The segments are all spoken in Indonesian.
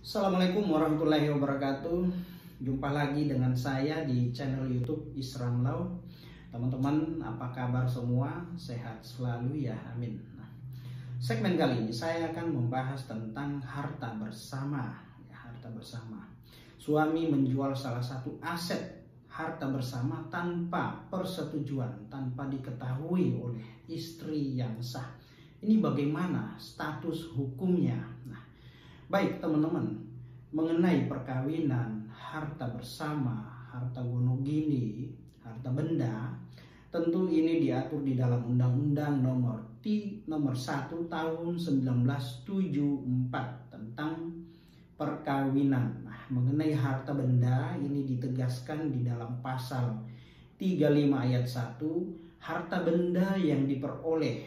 Assalamualaikum warahmatullahi wabarakatuh. Jumpa lagi dengan saya di channel YouTube Isram Law. Teman-teman, apa kabar semua? Sehat selalu ya, amin. Segmen kali ini saya akan membahas tentang harta bersama. Harta bersama. Suami menjual salah satu aset harta bersama tanpa persetujuan, tanpa diketahui oleh istri yang sah. Ini bagaimana status hukumnya? Baik teman-teman, mengenai perkawinan, harta bersama, harta gonogini, harta benda, tentu ini diatur di dalam Undang-Undang nomor 1 tahun 1974 tentang perkawinan. Mengenai harta benda ini ditegaskan di dalam pasal 35 ayat 1, harta benda yang diperoleh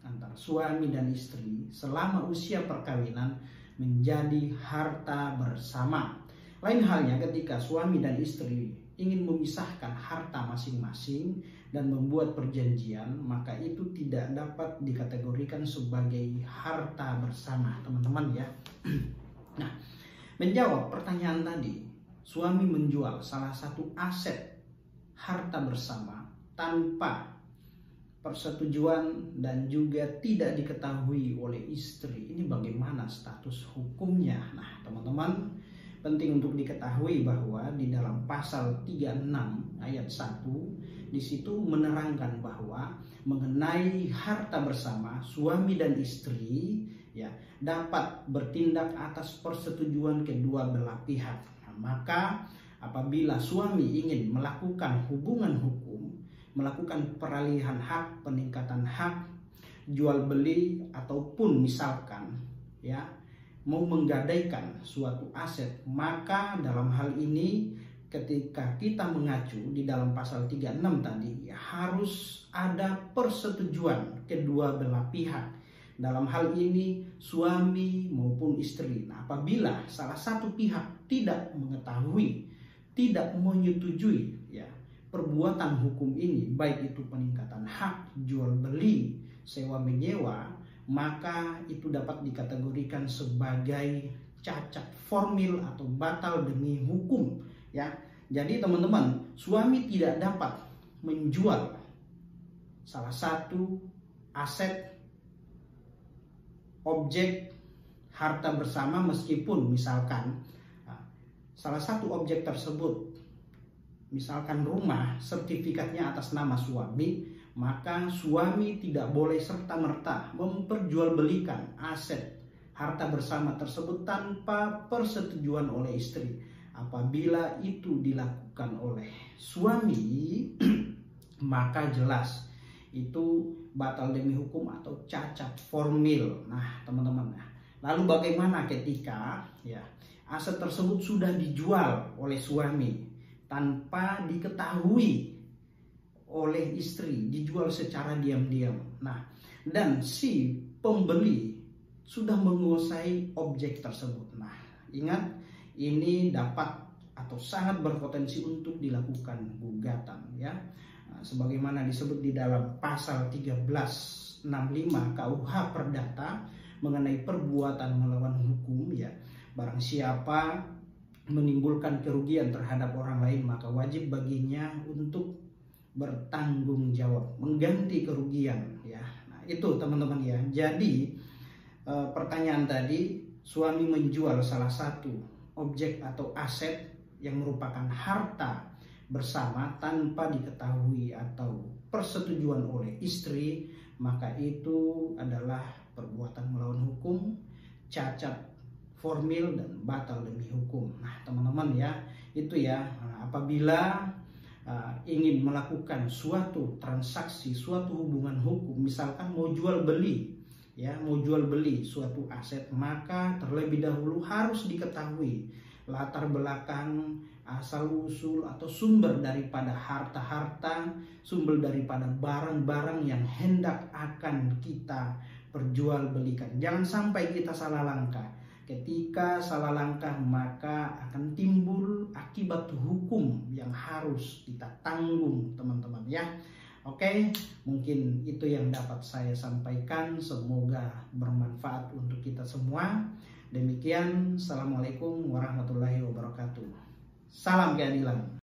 antara suami dan istri selama usia perkawinan menjadi harta bersama. Lain halnya ketika suami dan istri ingin memisahkan harta masing-masing dan membuat perjanjian, maka itu tidak dapat dikategorikan sebagai harta bersama, teman-teman ya. Nah, menjawab pertanyaan tadi, suami menjual salah satu aset harta bersama tanpa persetujuan dan juga tidak diketahui oleh istri. Ini bagaimana status hukumnya? Nah, teman-teman, penting untuk diketahui bahwa di dalam pasal 36 ayat 1 di situ menerangkan bahwa mengenai harta bersama suami dan istri ya dapat bertindak atas persetujuan kedua belah pihak. Nah, maka apabila suami ingin melakukan hubungan hukum, melakukan peralihan hak, peningkatan hak, jual beli, ataupun misalkan ya mau menggadaikan suatu aset, maka dalam hal ini ketika kita mengacu di dalam pasal 36 tadi harus ada persetujuan kedua belah pihak. Dalam hal ini suami maupun istri. Nah, apabila salah satu pihak tidak mengetahui, tidak menyetujui ya perbuatan hukum ini, baik itu peningkatan hak, jual beli, sewa menyewa, maka itu dapat dikategorikan sebagai cacat formil atau batal demi hukum ya. Jadi teman-teman, suami tidak dapat menjual salah satu aset objek harta bersama meskipun misalkan salah satu objek tersebut, misalkan rumah, sertifikatnya atas nama suami, maka suami tidak boleh serta-merta memperjualbelikan aset harta bersama tersebut tanpa persetujuan oleh istri. Apabila itu dilakukan oleh suami, maka jelas itu batal demi hukum atau cacat formil. Nah, teman-teman, lalu bagaimana ketika ya aset tersebut sudah dijual oleh suami tanpa diketahui oleh istri, dijual secara diam-diam. Nah, dan si pembeli sudah menguasai objek tersebut. Nah, ingat ini dapat atau sangat berpotensi untuk dilakukan gugatan ya. Nah, sebagaimana disebut di dalam pasal 1365 KUH Perdata mengenai perbuatan melawan hukum ya. Barang siapa menimbulkan kerugian terhadap orang lain, maka wajib baginya untuk bertanggung jawab, mengganti kerugian ya. Nah, itu teman-teman ya. Jadi pertanyaan tadi, suami menjual salah satu objek atau aset yang merupakan harta bersama tanpa diketahui atau persetujuan oleh istri, maka itu adalah perbuatan melawan hukum, cacat formil dan batal demi hukum. Nah, teman-teman ya, itu ya. Apabila ingin melakukan suatu transaksi, suatu hubungan hukum, misalkan mau jual beli ya, mau jual beli suatu aset, maka terlebih dahulu harus diketahui latar belakang, asal usul atau sumber daripada harta-harta, sumber daripada barang-barang yang hendak akan kita perjualbelikan. Jangan sampai kita salah langkah. Ketika salah langkah maka akan timbul akibat hukum yang harus kita tanggung, teman-teman ya. Oke, mungkin itu yang dapat saya sampaikan. Semoga bermanfaat untuk kita semua. Demikian, Assalamualaikum warahmatullahi wabarakatuh. Salam keadilan.